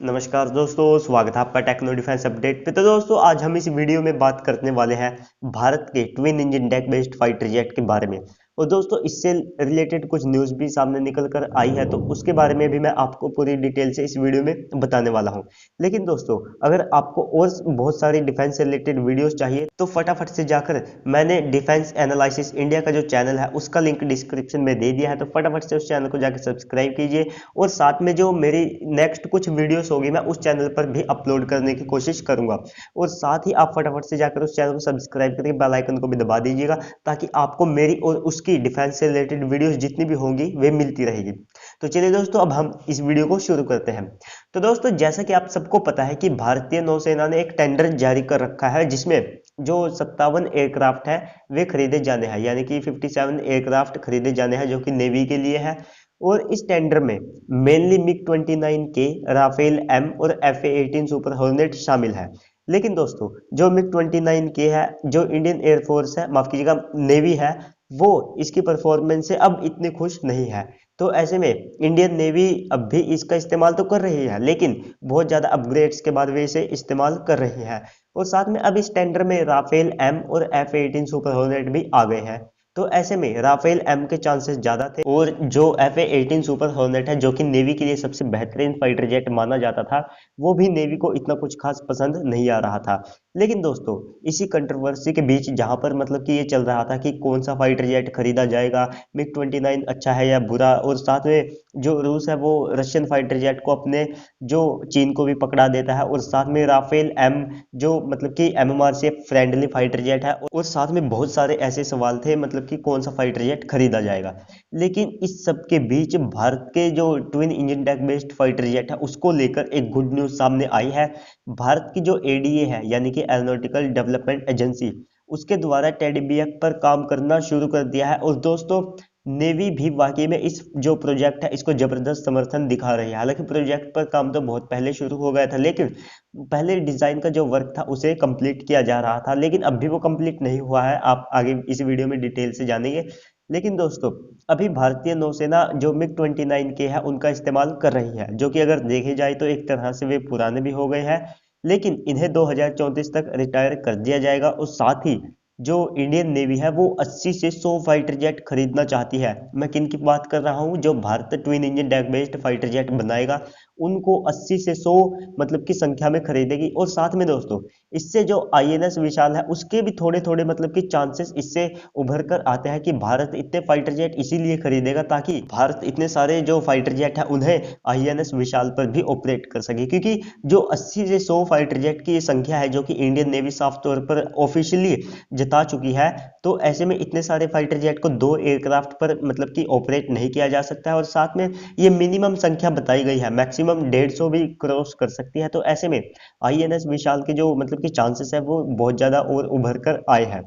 नमस्कार दोस्तों, स्वागत है आपका टेक्नो डिफेंस अपडेट पे। तो दोस्तों, आज हम इस वीडियो में बात करने वाले हैं भारत के twin engine deck based fighter jet के बारे में। और दोस्तों, इससे रिलेटेड कुछ न्यूज़ भी सामने निकल कर आई है, तो उसके बारे में भी मैं आपको पूरी डिटेल से इस वीडियो में बताने वाला हूं। लेकिन दोस्तों, अगर आपको और बहुत सारी डिफेंस से रिलेटेड वीडियोस चाहिए तो फटाफट से जाकर मैंने डिफेंस एनालिसिस इंडिया का जो चैनल है उसका लिंक डिस्क्रिप्शन में दे दिया है, तो फटाफट से उस चैनल को जाकर सब्सक्राइब कीजिए। और साथ में जो मेरी नेक्स्ट कुछ वीडियोस होगी मैं उस चैनल पर भी अपलोड करने की कोशिश करूंगा। और साथ ही आप फटाफट से जाकर उस चैनल को सब्सक्राइब करके बेल आइकन को भी दबा दीजिएगा, ताकि आपको मेरी और उसकी डिफेंस से रिलेटेड वीडियोस जितनी भी होंगी वे मिलती रहेगी। तो चलिए दोस्तों, अब हम इस वीडियो को शुरू करते हैं। तो दोस्तों, जैसा कि आप सबको पता है कि भारतीय नौसेना ने एक टेंडर जारी कर रखा है, जिसमें जो 57 एयरक्राफ्ट है वे खरीदे जाने हैं, यानी कि 57 एयरक्राफ्ट खरीदे जाने हैं जो कि नेवी के लिए है। और इस टेंडर में मेनली मिग 29 के, राफेल एम और FA-18 सुपर हॉर्नेट शामिल है। लेकिन दोस्तों, जो मिग 29 के है, जो इंडियन एयरफोर्स है, माफ कीजिएगा नेवी है, वो इसकी परफॉर्मेंस से अब इतनी खुश नहीं है। तो ऐसे में इंडियन नेवी अब भी इसका इस्तेमाल तो कर रही है, लेकिन बहुत ज्यादा अपग्रेड्स के बाद वे इसे इस्तेमाल कर रही है। और साथ में अब इस टेंडर में राफेल एम और FA-18 सुपर हॉर्नेट भी आ गए हैं। तो ऐसे में राफेल एम के चांसेस ज्यादा थे, और जो FA-18 सुपर हॉर्नेट है, जो कि नेवी के लिए सबसे बेहतरीन फाइटर जेट माना जाता था, वो भी नेवी को इतना कुछ खास पसंद नहीं आ रहा था। लेकिन दोस्तों, इसी कंट्रोवर्सी के बीच जहां पर मतलब कि ये चल रहा था कि कौन सा फाइटर जेट खरीदा जाएगा, मिग 29 अच्छा है या बुरा, और साथ में जो रूस है वो रशियन फाइटर जेट को अपने, जो चीन को भी पकड़ा देता है, और साथ में राफेल एम जो मतलब कि MMR से फ्रेंडली फाइटर जेट है, और साथ में बहुत सारे ऐसे सवाल थे मतलब कि कौन सा फाइटर जेट खरीदा जाएगा। लेकिन इस सब के बीच भारत के जो twin engine deck based fighter jet है उसको लेकर एक गुड न्यूज सामने आई है। भारत की जो ADA है, यानी कि एरोनॉटिकल डेवलपमेंट एजेंसी, उसके द्वारा टेडी BF पर काम करना शुरू कर दिया है। और दोस्तों, नेवी भी वाकई में इस जो प्रोजेक्ट है इसको जबरदस्त समर्थन दिखा रही है। हालांकि प्रोजेक्ट पर काम तो बहुत पहले शुरू हो गया था, लेकिन पहले डिजाइन का जो वर्क था उसे कंप्लीट किया जा रहा था, लेकिन अब भी वो कंप्लीट नहीं हुआ है। आप आगे इस वीडियो में डिटेल से जानेंगे। लेकिन दोस्तों, अभी भारतीय नौसेना जो मिग 29 के है उनका इस्तेमाल कर रही है, जो कि अगर देखे जाए तो एक तरह से वे पुराने भी हो गए हैं, लेकिन इन्हें 2034 तक रिटायर कर दिया जाएगा। और साथ ही जो इंडियन नेवी है वो 80 से 100 फाइटर जेट खरीदना चाहती है। मैं किन की बात कर रहा हूं? जो Bharat twin engine deck based fighter jet बनाएगा उनको 80 से 100 मतलब की संख्या में खरीदेगी। और साथ में दोस्तों, इससे जो INS विशाल है उसके भी थोड़े थोड़े मतलब कि चांसेस इससे उभर कर आते हैं कि भारत इतने फाइटर जेट इसीलिए खरीदेगा ताकि भारत इतने सारे जो फाइटर जेट है उन्हें INS विशाल पर भी ऑपरेट कर सके। क्योंकि जो 80 से 100 फाइटर जेट की ये संख्या है, जो कि इंडियन नेवी साफ तौर पर ऑफिशियली जता चुकी है, तो ऐसे में इतने सारे फाइटर जेट को दो एयरक्राफ्ट पर मतलब कि ऑपरेट नहीं किया जा सकता है। और साथ में ये मिनिमम संख्या बताई गई है, मैक्सिमम 150 भी क्रॉस कर सकती है। तो ऐसे में INS विशाल के जो मतलब कि चांसेस है वो बहुत ज्यादा और उभर कर आए हैं।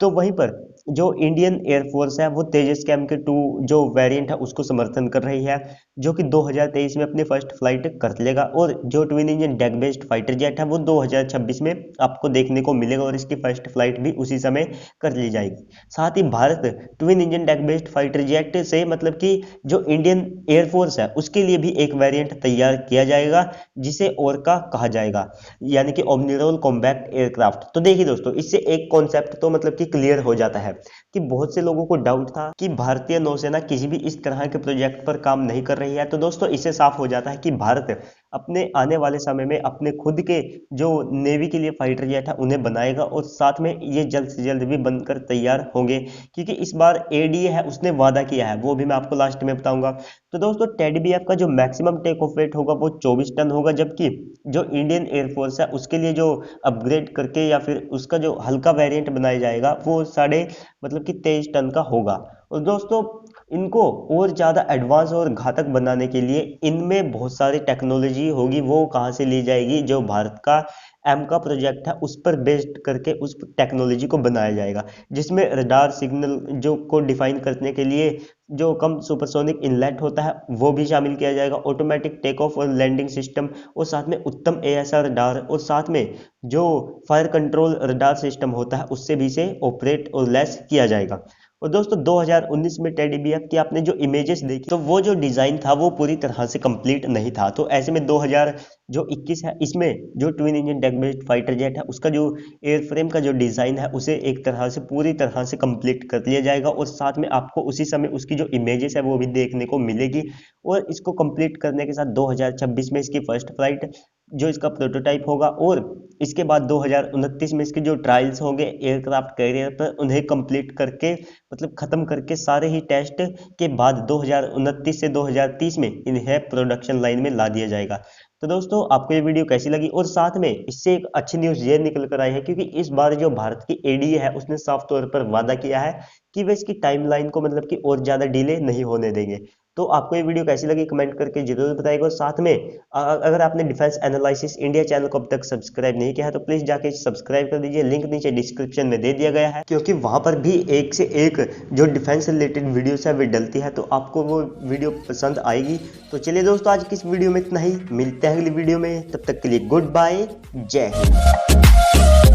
तो वहीं पर जो इंडियन एयरफोर्स है वो तेजस कैम के 2 जो वेरिएंट है उसको समर्थन कर रही है, जो कि 2023 में अपनी फर्स्ट फ्लाइट कर लेगा। और जो twin engine deck based fighter jet है वो 2026 में आपको देखने को मिलेगा, और इसकी फर्स्ट फ्लाइट भी उसी समय कर ली जाएगी। साथ ही Bharat twin engine deck based fighter jet से मतलब कि जो इंडियन एयरफोर्स है उसके लिए भी एक वेरिएंट तैयार किया जाएगा, जिसे ओरका कहा जाएगा, यानी कि ओमनीरोल कॉम्बैक्ट एयरक्राफ्ट। तो देखिए दोस्तों, इससे एक कॉन्सेप्ट तो मतलब कि क्लियर हो जाता है कि बहुत से लोगों को डाउट था कि भारतीय नौसेना किसी भी इस तरह के प्रोजेक्ट पर काम नहीं कर रही है। तो दोस्तों, इससे साफ हो जाता है कि भारत अपने आने वाले समय में अपने खुद के जो नेवी के लिए फाइटर जेट है उन्हें बनाएगा, और साथ में ये जल्द से जल्द भी बनकर तैयार होंगे। क्योंकि इस बार ADA है उसने वादा किया है, वो भी मैं आपको लास्ट में बताऊंगा। तो दोस्तों, टेडी BF का जो मैक्सिमम टेक ऑफ वेट होगा वो 24 टन होगा, जबकि जो इंडियन एयरफोर्स है उसके लिए जो अपग्रेड करके या फिर उसका जो हल्का वेरिएंट बनाया जाएगा वो साढ़े मतलब कि 23 टन का होगा। और दोस्तों, इनको और ज्यादा एडवांस और घातक बनाने के लिए इनमें बहुत सारी टेक्नोलॉजी होगी, वो कहाँ से ली जाएगी? जो भारत का एम का प्रोजेक्ट है उस पर बेस्ड करके उस टेक्नोलॉजी को बनाया जाएगा, जिसमें रडार सिग्नल जो को डिफाइन करने के लिए जो कम सुपरसोनिक इनलेट होता है वो भी शामिल किया जाएगा, ऑटोमेटिक टेक ऑफ और लैंडिंग सिस्टम, और साथ में उत्तम ASR रडार, और साथ में जो फायर कंट्रोल रडार सिस्टम होता है उससे भी इसे ऑपरेट और लेस किया जाएगा। और दोस्तों 2019 में टेडी बीएफ की आपने जो इमेजेस देखी तो वो जो डिजाइन था वो पूरी तरह से कंप्लीट नहीं था। तो ऐसे में 2021 है, इसमें जो twin engine deck based fighter jet है उसका जो एयरफ्रेम का जो डिजाइन है उसे एक तरह से पूरी तरह से कंप्लीट कर लिया जाएगा और साथ में आपको उसी समय उसकी जो इमेजेस है वो भी देखने को मिलेगी। और इसको कंप्लीट करने के साथ 2026 में इसकी फर्स्ट फ्लाइट जो इसका प्रोटोटाइप होगा और इसके बाद 2029 में इसके जो ट्रायल्स होंगे एयरक्राफ्ट कैरियर पर उन्हें कंप्लीट करके मतलब खत्म करके सारे ही टेस्ट के बाद 2029 से 2030 में इन्हें प्रोडक्शन लाइन में ला दिया जाएगा। तो दोस्तों आपको ये वीडियो कैसी लगी, और साथ में इससे एक अच्छी न्यूज़ ये निकल कर आई है क्योंकि इस बार जो भारत की एडीए है उसने साफ तौर पर वादा किया है कि वे इसकी टाइमलाइन को मतलब कि और ज्यादा डिले नहीं होने देंगे। तो आपको ये वीडियो कैसी लगी कमेंट करके जरूर बताइएगा। और साथ में अगर आपने डिफेंस एनालिसिस इंडिया चैनल को अब तक सब्सक्राइब नहीं किया है तो प्लीज जाके सब्सक्राइब कर दीजिए, लिंक नीचे डिस्क्रिप्शन में दे दिया गया है, क्योंकि वहां पर भी एक से एक जो डिफेंस रिलेटेड वीडियोस है वे डलती है, तो आपको वो वीडियो पसंद आएगी। तो चलिए दोस्तों आज की इस वीडियो में इतना ही, मिलते हैं अगली वीडियो में, तब तक के लिए गुड बाय, जय हिंद।